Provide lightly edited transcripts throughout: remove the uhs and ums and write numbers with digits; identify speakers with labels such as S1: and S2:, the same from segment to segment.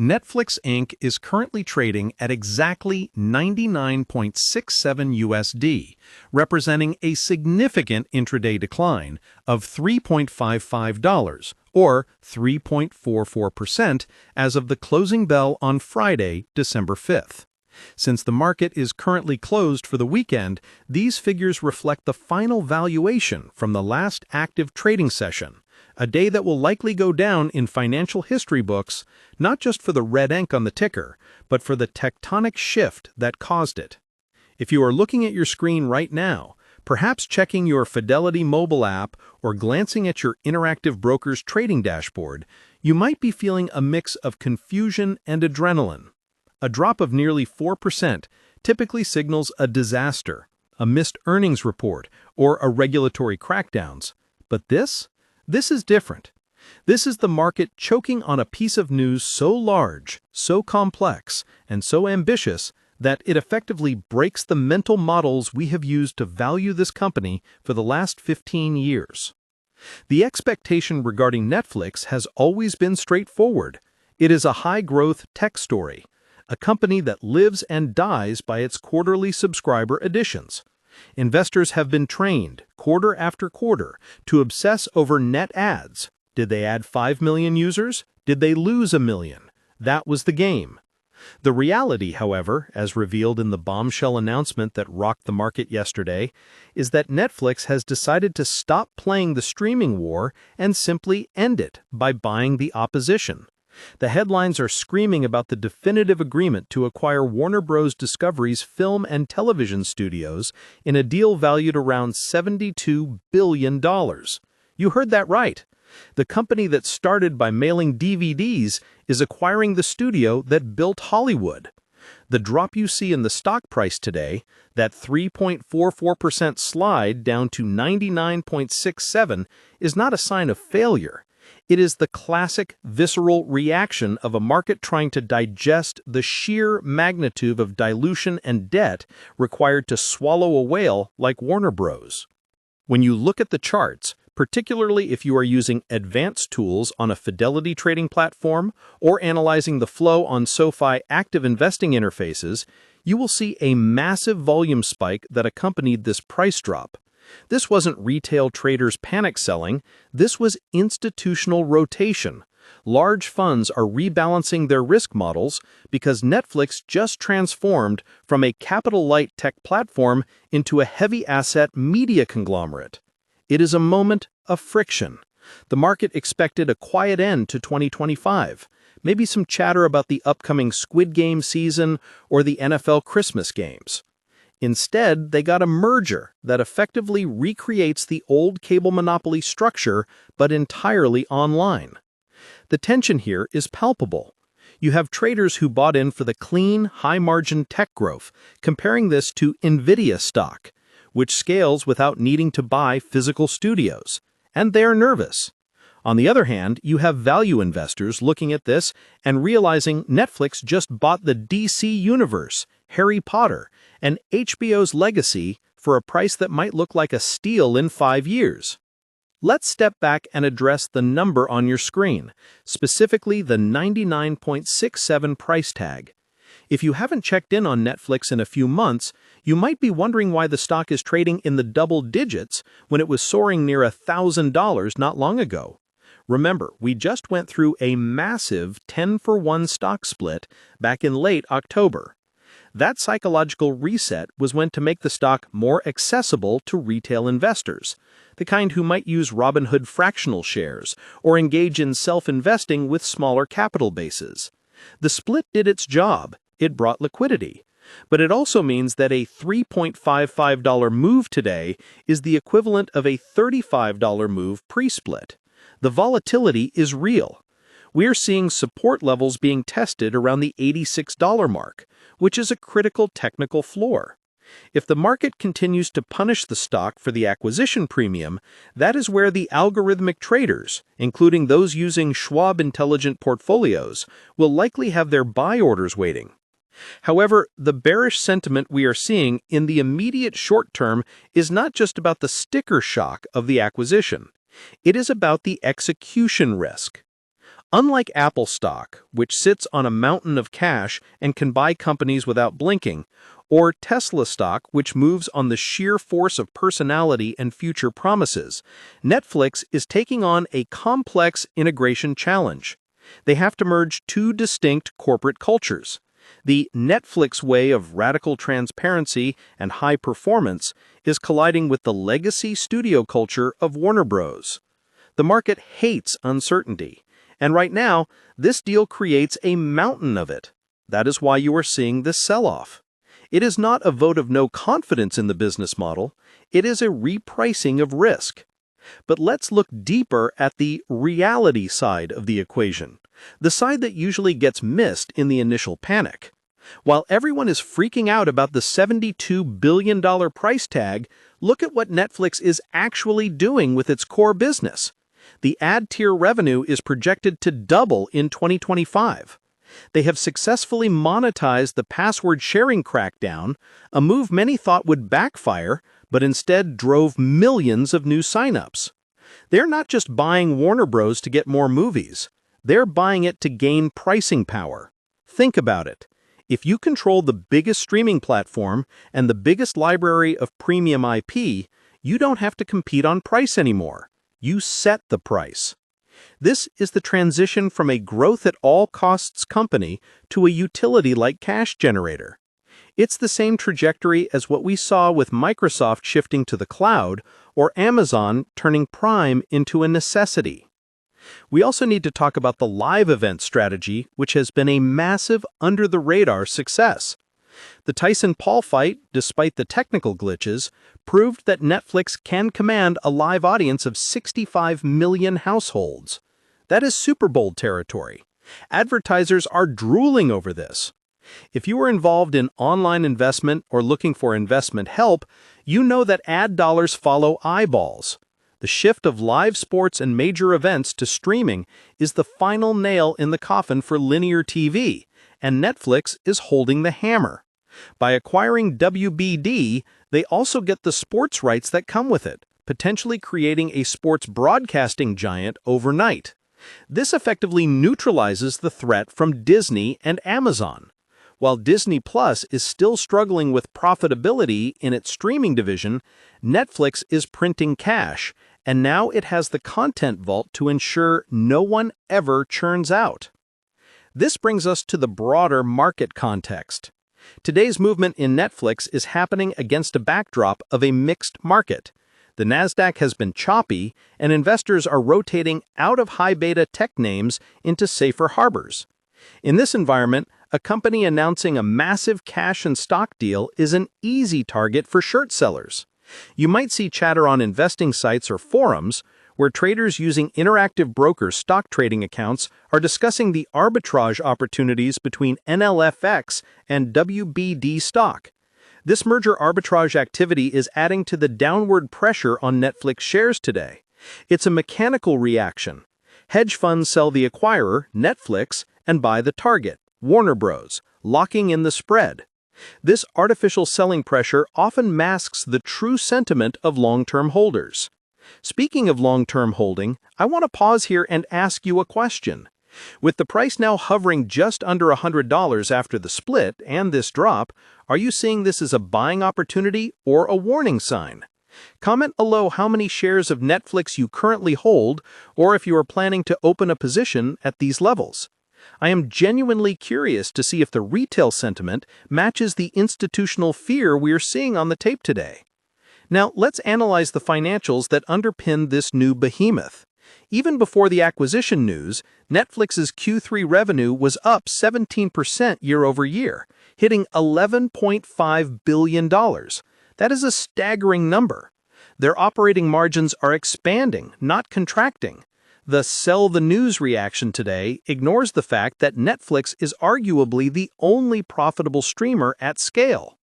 S1: Netflix Inc. is currently trading at exactly 99.67 USD, representing a significant intraday decline of $3.55 or 3.44% as of the closing bell on Friday, December 5th. Since the market is currently closed for the weekend, these figures reflect the final valuation from the last active trading session, a day that will likely go down in financial history books, not just for the red ink on the ticker, but for the tectonic shift that caused it. If you are looking at your screen right now, perhaps checking your Fidelity mobile app or glancing at your Interactive Brokers trading dashboard, you might be feeling a mix of confusion and adrenaline. A drop of nearly 4% typically signals a disaster, a missed earnings report, or a regulatory crackdowns. But this is different. This is the market choking on a piece of news so large, so complex, and so ambitious that it effectively breaks the mental models we have used to value this company for the last 15 years. The expectation regarding Netflix has always been straightforward. It is a high-growth tech story, a company that lives and dies by its quarterly subscriber additions. Investors have been trained, quarter after quarter, to obsess over net adds. Did they add 5 million users? Did they lose 1 million? That was the game. The reality, however, as revealed in the bombshell announcement that rocked the market yesterday, is that Netflix has decided to stop playing the streaming war and simply end it by buying the opposition. The headlines are screaming about the definitive agreement to acquire Warner Bros. Discovery's film and television studios in a deal valued around $72 billion. You heard that right. The company that started by mailing DVDs is acquiring the studio that built Hollywood. The drop you see in the stock price today, that 3.44% slide down to 99.67, is not a sign of failure. It is the classic visceral reaction of a market trying to digest the sheer magnitude of dilution and debt required to swallow a whale like Warner Bros. When you look at the charts, particularly if you are using advanced tools on a Fidelity trading platform or analyzing the flow on SoFi active investing interfaces, you will see a massive volume spike that accompanied this price drop. This wasn't retail traders panic selling, this was institutional rotation. Large funds are rebalancing their risk models because Netflix just transformed from a capital-light tech platform into a heavy asset media conglomerate. It is a moment of friction. The market expected a quiet end to 2025, maybe some chatter about the upcoming Squid Game season or the NFL Christmas games. Instead, they got a merger that effectively recreates the old cable monopoly structure, but entirely online. The tension here is palpable. You have traders who bought in for the clean, high-margin tech growth, comparing this to NVIDIA stock, which scales without needing to buy physical studios, and they're nervous. On the other hand, you have value investors looking at this and realizing Netflix just bought the DC Universe, Harry Potter, and HBO's legacy for a price that might look like a steal in 5 years. Let's step back and address the number on your screen, specifically the 99.67 price tag. If you haven't checked in on Netflix in a few months, you might be wondering why the stock is trading in the double digits when it was soaring near $1,000 not long ago. Remember, we just went through a massive 10-for-1 stock split back in late October. That psychological reset was meant to make the stock more accessible to retail investors, the kind who might use Robinhood fractional shares or engage in self-investing with smaller capital bases. The split did its job. It brought liquidity. But it also means that a $3.55 move today is the equivalent of a $35 move pre-split. The volatility is real. We're seeing support levels being tested around the $86 mark, which is a critical technical floor. If the market continues to punish the stock for the acquisition premium, that is where the algorithmic traders, including those using Schwab Intelligent Portfolios, will likely have their buy orders waiting. However, the bearish sentiment we are seeing in the immediate short term is not just about the sticker shock of the acquisition. It is about the execution risk. Unlike Apple stock, which sits on a mountain of cash and can buy companies without blinking, or Tesla stock, which moves on the sheer force of personality and future promises, Netflix is taking on a complex integration challenge. They have to merge two distinct corporate cultures. The Netflix way of radical transparency and high performance is colliding with the legacy studio culture of Warner Bros. The market hates uncertainty, and right now, this deal creates a mountain of it. That is why you are seeing this sell-off. It is not a vote of no confidence in the business model, it is a repricing of risk. But let's look deeper at the reality side of the equation, the side that usually gets missed in the initial panic. While everyone is freaking out about the $72 billion price tag, look at what Netflix is actually doing with its core business. The ad tier revenue is projected to double in 2025. They have successfully monetized the password sharing crackdown, a move many thought would backfire, but instead drove millions of new signups. They're not just buying Warner Bros. To get more movies. They're buying it to gain pricing power. Think about it. If you control the biggest streaming platform and the biggest library of premium IP, you don't have to compete on price anymore. You set the price. This is the transition from a growth-at-all-costs company to a utility-like cash generator. It's the same trajectory as what we saw with Microsoft shifting to the cloud or Amazon turning Prime into a necessity. We also need to talk about the live event strategy, which has been a massive under-the-radar success. The Tyson-Paul fight, despite the technical glitches, proved that Netflix can command a live audience of 65 million households. That is Super Bowl territory. Advertisers are drooling over this. If you are involved in online investment or looking for investment help, you know that ad dollars follow eyeballs. The shift of live sports and major events to streaming is the final nail in the coffin for linear TV, and Netflix is holding the hammer. By acquiring WBD, they also get the sports rights that come with it, potentially creating a sports broadcasting giant overnight. This effectively neutralizes the threat from Disney and Amazon. While Disney Plus is still struggling with profitability in its streaming division, Netflix is printing cash, and now it has the content vault to ensure no one ever churns out. This brings us to the broader market context. Today's movement in Netflix is happening against a backdrop of a mixed market. The Nasdaq has been choppy, and investors are rotating out of high-beta tech names into safer harbors. In this environment, a company announcing a massive cash and stock deal is an easy target for short sellers. You might see chatter on investing sites or forums where traders using Interactive Brokers stock trading accounts are discussing the arbitrage opportunities between NLFX and WBD stock. This merger arbitrage activity is adding to the downward pressure on Netflix shares today. It's a mechanical reaction. Hedge funds sell the acquirer, Netflix, and buy the target, Warner Bros., locking in the spread. This artificial selling pressure often masks the true sentiment of long-term holders. Speaking of long-term holding, I want to pause here and ask you a question. With the price now hovering just under $100 after the split and this drop, are you seeing this as a buying opportunity or a warning sign? Comment below how many shares of Netflix you currently hold, or if you are planning to open a position at these levels. I am genuinely curious to see if the retail sentiment matches the institutional fear we are seeing on the tape today. Now, let's analyze the financials that underpin this new behemoth. Even before the acquisition news, Netflix's Q3 revenue was up 17% year-over-year, hitting $11.5 billion. That is a staggering number. Their operating margins are expanding, not contracting. The sell the news reaction today ignores the fact that Netflix is arguably the only profitable streamer at scale.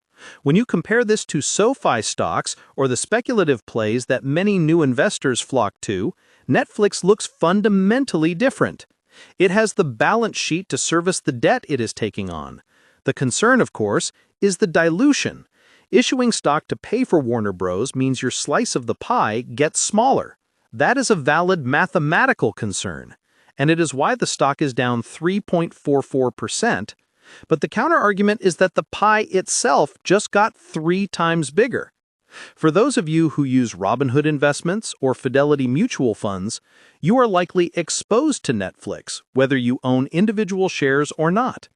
S1: When you compare this to SoFi stocks or the speculative plays that many new investors flock to, Netflix looks fundamentally different. It has the balance sheet to service the debt it is taking on. The concern, of course, is the dilution. Issuing stock to pay for Warner Bros. Means your slice of the pie gets smaller. That is a valid mathematical concern. and it is why the stock is down 3.44%. But the counterargument is that the pie itself just got 3 times bigger. For those of you who use Robinhood Investments or Fidelity Mutual Funds, you are likely exposed to Netflix, whether you own individual shares or not.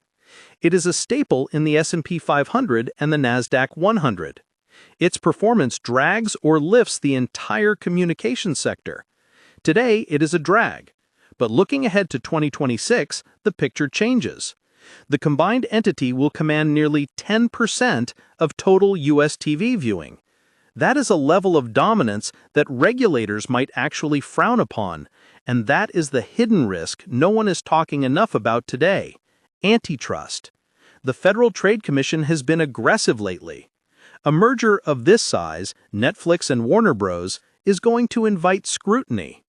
S1: It is a staple in the S&P 500 and the Nasdaq 100. Its performance drags or lifts the entire communications sector. Today, it is a drag. But looking ahead to 2026, the picture changes. The combined entity will command nearly 10% of total U.S. TV viewing. That is a level of dominance that regulators might actually frown upon, and that is the hidden risk no one is talking enough about today: antitrust. The Federal Trade Commission has been aggressive lately. A merger of this size, Netflix and Warner Bros., is going to invite scrutiny.